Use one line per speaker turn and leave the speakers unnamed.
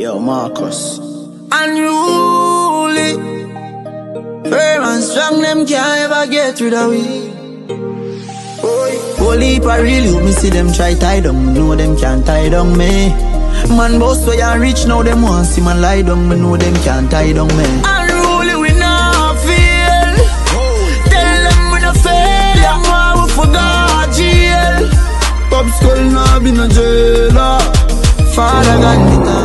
Yo, Marcus.
Unruly, firm and strong, them can't ever get rid of we. Whole heap of real you, me see them try tie down, me know them can't tie down me. Man boss way and rich now, them want see man lie down, me know them can't tie down me. Unruly we not feel, tell them we no fail, them want we forgot jail. Pop skull nah be no jailer, Father God me